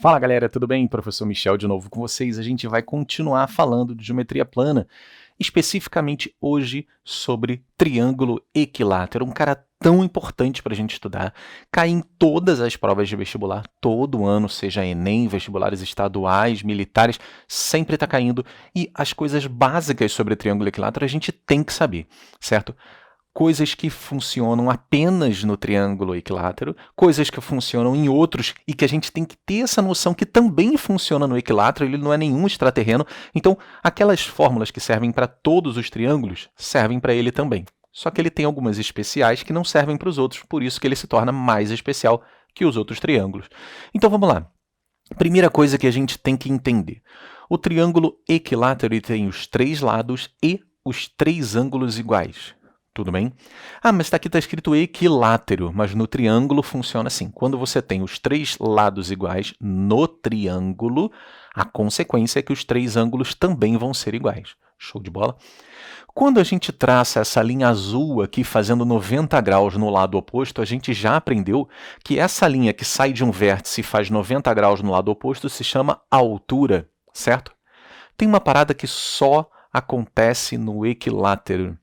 Fala galera, tudo bem? Professor Michel de novo com vocês. A gente vai continuar falando de geometria plana, especificamente hoje sobre triângulo equilátero, um cara tão importante para a gente estudar, cai em todas as provas de vestibular, todo ano, seja Enem, vestibulares estaduais, militares, sempre está caindo, e as coisas básicas sobre triângulo equilátero a gente tem que saber, certo? Coisas que funcionam apenas no triângulo equilátero, coisas que funcionam em outros e que a gente tem que ter essa noção que também funciona no equilátero, ele não é nenhum extraterreno. Então, aquelas fórmulas que servem para todos os triângulos servem para ele também. Só que ele tem algumas especiais que não servem para os outros, por isso que ele se torna mais especial que os outros triângulos. Então, vamos lá. Primeira coisa que a gente tem que entender. O triângulo equilátero ele tem os três lados e os três ângulos iguais. Tudo bem? Ah, mas aqui está escrito equilátero, mas no triângulo funciona assim. Quando você tem os três lados iguais no triângulo, a consequência é que os três ângulos também vão ser iguais. Show de bola? Quando a gente traça essa linha azul aqui fazendo 90 graus no lado oposto, a gente já aprendeu que essa linha que sai de um vértice e faz 90 graus no lado oposto se chama altura, certo? Tem uma parada que só acontece no equilátero.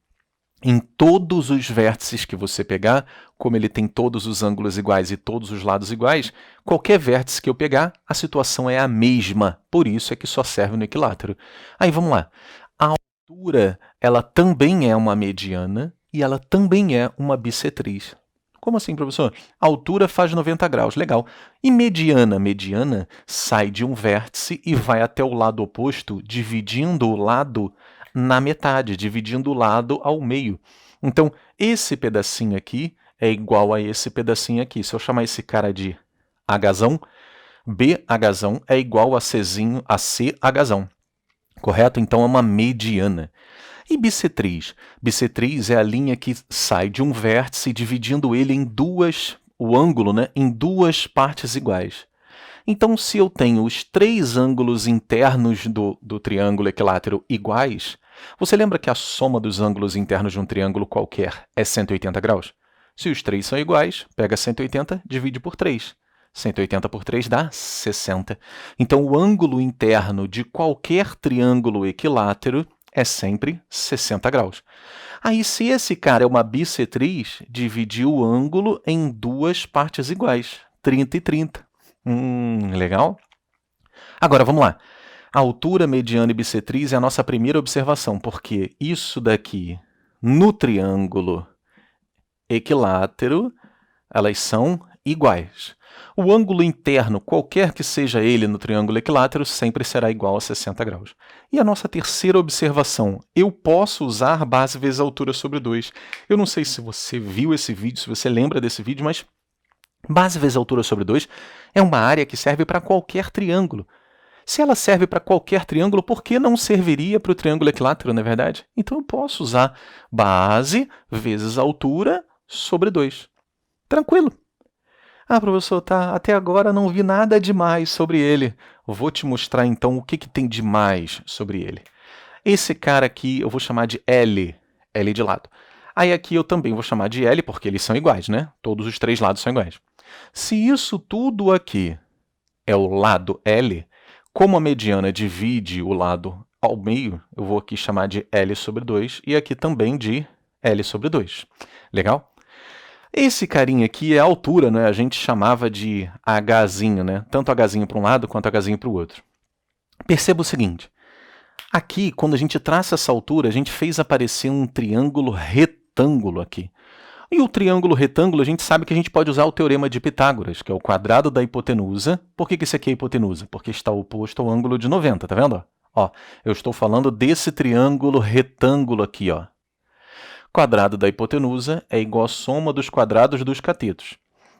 Em todos os vértices que você pegar, como ele tem todos os ângulos iguais e todos os lados iguais, qualquer vértice que eu pegar, a situação é a mesma. Por isso é que só serve no equilátero. Aí vamos lá. A altura, ela também é uma mediana e ela também é uma bissetriz. Como assim, professor? A altura faz 90 graus, legal. E mediana? Mediana sai de um vértice e vai até o lado oposto, dividindo o lado na metade, dividindo o lado ao meio. Então, esse pedacinho aqui é igual a esse pedacinho aqui. Se eu chamar esse cara de Hzão, BHzão é igual a Czinho, a CHzão. Correto? Então, é uma mediana. E bissetriz? Bissetriz é a linha que sai de um vértice dividindo ele em o ângulo, né, em duas partes iguais. Então, se eu tenho os três ângulos internos do triângulo equilátero iguais, você lembra que a soma dos ângulos internos de um triângulo qualquer é 180 graus? Se os três são iguais, pega 180, divide por 3. 180 por 3 dá 60. Então, o ângulo interno de qualquer triângulo equilátero é sempre 60 graus. Aí, se esse cara é uma bissetriz, divide o ângulo em duas partes iguais, 30 e 30. Legal? Agora, vamos lá. A altura, mediana e bissetriz é a nossa primeira observação, porque isso daqui, no triângulo equilátero, elas são iguais. O ângulo interno, qualquer que seja ele no triângulo equilátero, sempre será igual a 60 graus. E a nossa terceira observação, eu posso usar base vezes altura sobre 2. Eu não sei se você viu esse vídeo, se você lembra desse vídeo, mas base vezes altura sobre 2 é uma área que serve para qualquer triângulo. Se ela serve para qualquer triângulo, por que não serviria para o triângulo equilátero, não é verdade? Então eu posso usar base vezes altura sobre 2. Tranquilo. Ah, professor, tá, até agora não vi nada demais sobre ele. Vou te mostrar então o que tem de mais sobre ele. Esse cara aqui eu vou chamar de L, L de lado. Aí aqui eu também vou chamar de L, porque eles são iguais, né? Todos os três lados são iguais. Se isso tudo aqui é o lado L, como a mediana divide o lado ao meio, eu vou aqui chamar de L sobre 2 e aqui também de L sobre 2. Legal? Esse carinha aqui é a altura, né? A gente chamava de Hzinho, né? Tanto Hzinho para um lado quanto Hzinho para o outro. Perceba o seguinte. Aqui, quando a gente traça essa altura, a gente fez aparecer um triângulo retângulo aqui. E o triângulo retângulo, a gente sabe que a gente pode usar o teorema de Pitágoras, que é o quadrado da hipotenusa. Por que esse aqui é hipotenusa? Porque está oposto ao ângulo de 90, tá vendo? Ó, eu estou falando desse triângulo retângulo aqui, ó. Quadrado da hipotenusa é igual à soma dos quadrados dos catetos.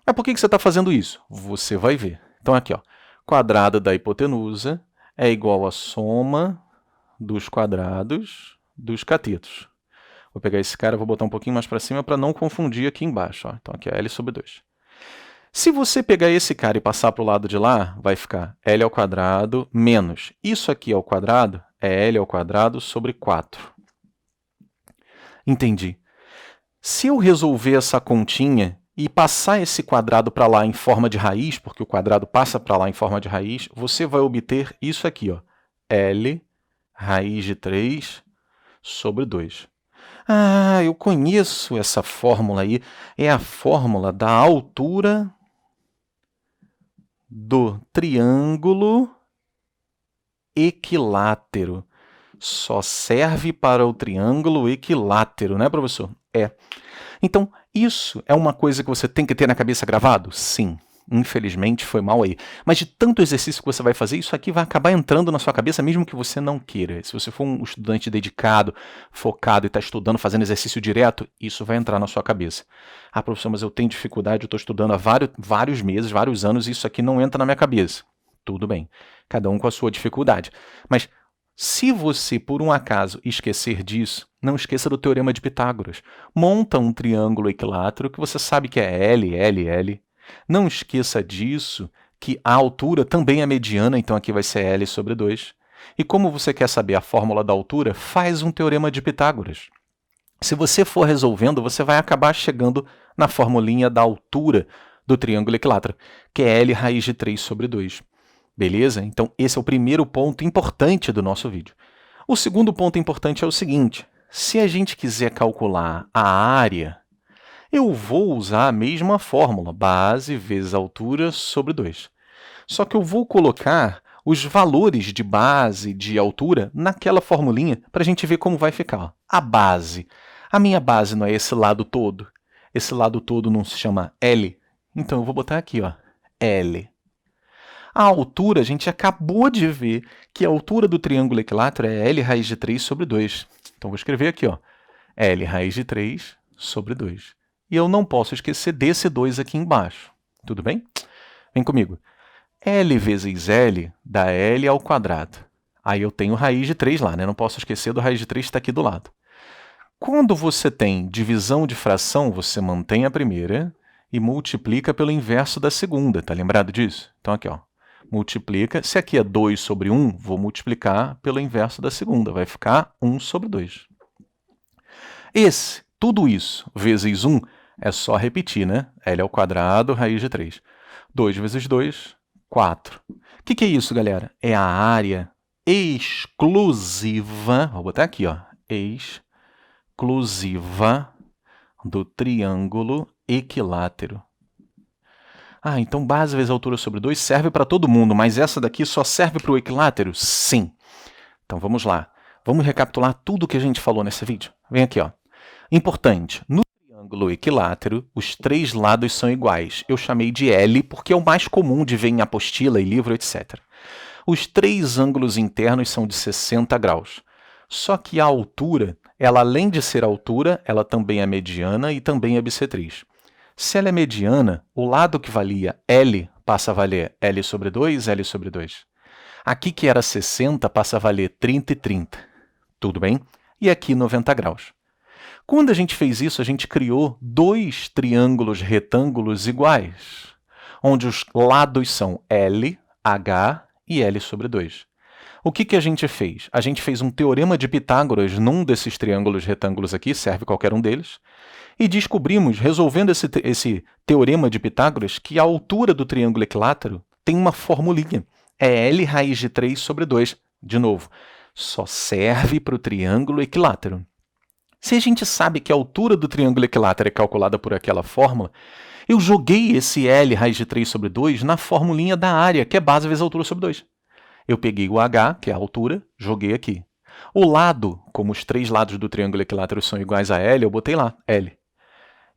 Mas por que você está fazendo isso? Você vai ver. Então, aqui, ó, quadrado da hipotenusa é igual à soma dos quadrados dos catetos. Vou pegar esse cara e vou botar um pouquinho mais para cima para não confundir aqui embaixo. Ó. Então, aqui é L sobre 2. Se você pegar esse cara e passar para o lado de lá, vai ficar L ao quadrado menos. Isso aqui ao quadrado é L ao quadrado sobre 4. Entendi. Se eu resolver essa continha e passar esse quadrado para lá em forma de raiz, porque o quadrado passa para lá em forma de raiz, você vai obter isso aqui, ó, L raiz de 3 sobre 2. Ah, eu conheço essa fórmula aí. É a fórmula da altura do triângulo equilátero. Só serve para o triângulo equilátero, né, professor? É. Então, isso é uma coisa que você tem que ter na cabeça gravado? Sim. Infelizmente, foi mal aí. Mas de tanto exercício que você vai fazer, isso aqui vai acabar entrando na sua cabeça, mesmo que você não queira. Se você for um estudante dedicado, focado e está estudando, fazendo exercício direto, isso vai entrar na sua cabeça. Ah, professor, mas eu tenho dificuldade, eu estou estudando há vários meses, vários anos, e isso aqui não entra na minha cabeça. Tudo bem. Cada um com a sua dificuldade. Mas se você, por um acaso, esquecer disso, não esqueça do Teorema de Pitágoras. Monta um triângulo equilátero que você sabe que é L, L, L. Não esqueça disso, que a altura também é mediana, então aqui vai ser L sobre 2. E como você quer saber a fórmula da altura, faz um Teorema de Pitágoras. Se você for resolvendo, você vai acabar chegando na formulinha da altura do triângulo equilátero, que é L raiz de 3 sobre 2. Beleza? Então, esse é o primeiro ponto importante do nosso vídeo. O segundo ponto importante é o seguinte: se a gente quiser calcular a área, eu vou usar a mesma fórmula, base vezes altura sobre 2. Só que eu vou colocar os valores de base, de altura, naquela formulinha para a gente ver como vai ficar. A base. A minha base não é esse lado todo? Esse lado todo não se chama L? Então, eu vou botar aqui, ó, L. A altura, a gente acabou de ver que a altura do triângulo equilátero é L raiz de 3 sobre 2. Então, vou escrever aqui, ó, L raiz de 3 sobre 2. E eu não posso esquecer desse 2 aqui embaixo. Tudo bem? Vem comigo. L vezes L dá L ao quadrado. Aí eu tenho raiz de 3 lá, né? Não posso esquecer do raiz de 3 que está aqui do lado. Quando você tem divisão de fração, você mantém a primeira e multiplica pelo inverso da segunda. Tá lembrado disso? Então, aqui, ó. Multiplica. Se aqui é 2 sobre 1, vou multiplicar pelo inverso da segunda. Vai ficar 1 sobre 2. Tudo isso, vezes 1, é só repetir, né? L ao quadrado, raiz de 3. 2 vezes 2, 4. O que é isso, galera? É a área exclusiva, vou botar aqui, ó, exclusiva do triângulo equilátero. Ah, então base vezes altura sobre 2 serve para todo mundo, mas essa daqui só serve para o equilátero? Sim. Então vamos lá. Vamos recapitular tudo o que a gente falou nesse vídeo. Vem aqui, ó. Importante. No triângulo equilátero, os 3 lados são iguais. Eu chamei de L porque é o mais comum de ver em apostila e livro, etc. Os 3 ângulos internos são de 60 graus. Só que a altura, ela além de ser altura, ela também é mediana e também é bissetriz. Se ela é mediana, o lado que valia L passa a valer L sobre 2, L sobre 2. Aqui que era 60 passa a valer 30 e 30. Tudo bem? E aqui 90 graus. Quando a gente fez isso, a gente criou 2 triângulos retângulos iguais, onde os lados são L, H e L sobre 2. O que a gente fez? A gente fez um teorema de Pitágoras num desses triângulos retângulos aqui, serve qualquer um deles, e descobrimos, resolvendo esse teorema de Pitágoras, que a altura do triângulo equilátero tem uma formulinha. É L raiz de 3 sobre 2. De novo, só serve para o triângulo equilátero. Se a gente sabe que a altura do triângulo equilátero é calculada por aquela fórmula, eu joguei esse L raiz de 3 sobre 2 na formulinha da área, que é base vezes altura sobre 2. Eu peguei o H, que é a altura, joguei aqui. O lado, como os 3 lados do triângulo equilátero são iguais a L, eu botei lá, L.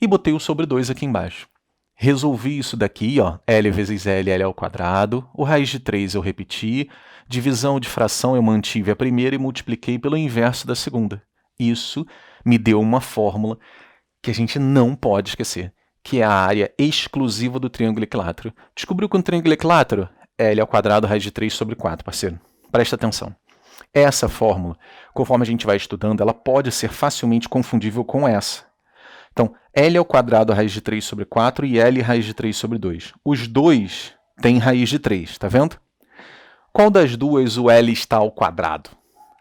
E botei o sobre 2 aqui embaixo. Resolvi isso daqui, ó, L vezes L, L ao quadrado. O raiz de 3 eu repeti. Divisão de fração eu mantive a primeira e multipliquei pelo inverso da segunda. Isso me deu uma fórmula que a gente não pode esquecer, que é a área exclusiva do triângulo equilátero. Descobriu que um triângulo equilátero? L ao quadrado, raiz de 3 sobre 4, parceiro. Presta atenção. Essa fórmula, conforme a gente vai estudando, ela pode ser facilmente confundível com essa. Então, L ao quadrado, raiz de 3 sobre 4 e L raiz de 3 sobre 2. Os dois têm raiz de 3, tá vendo? Qual das duas o L está ao quadrado?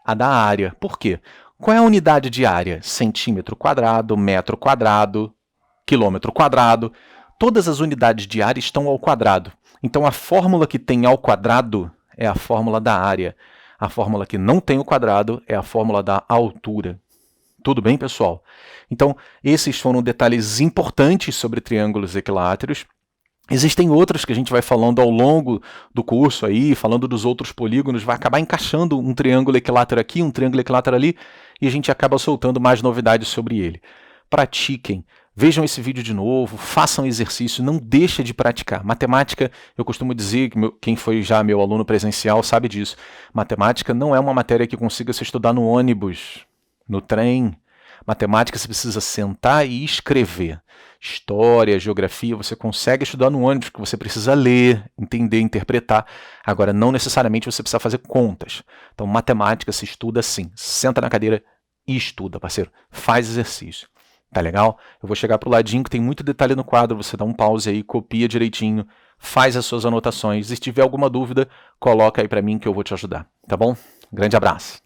A da área. Por quê? Qual é a unidade de área? Centímetro quadrado, metro quadrado. quilômetro quadrado. Todas as unidades de área estão ao quadrado. Então a fórmula que tem ao quadrado é a fórmula da área. A fórmula que não tem o quadrado é a fórmula da altura. Tudo bem, pessoal? Então, esses foram detalhes importantes sobre triângulos equiláteros. Existem outros que a gente vai falando ao longo do curso aí, falando dos outros polígonos, vai acabar encaixando um triângulo equilátero aqui, um triângulo equilátero ali, e a gente acaba soltando mais novidades sobre ele. Pratiquem, vejam esse vídeo de novo, façam exercício, não deixa de praticar. Matemática, eu costumo dizer, quem foi já meu aluno presencial sabe disso, matemática não é uma matéria que consiga se estudar no ônibus, no trem. Matemática você precisa sentar e escrever. História, geografia, você consegue estudar no ônibus, porque você precisa ler, entender, interpretar. Agora, não necessariamente você precisa fazer contas. Então, matemática se estuda assim. Senta na cadeira e estuda, parceiro. Faz exercício. Tá legal? Eu vou chegar pro ladinho que tem muito detalhe no quadro. Você dá um pause aí, copia direitinho, faz as suas anotações. Se tiver alguma dúvida, coloca aí para mim que eu vou te ajudar. Tá bom? Grande abraço.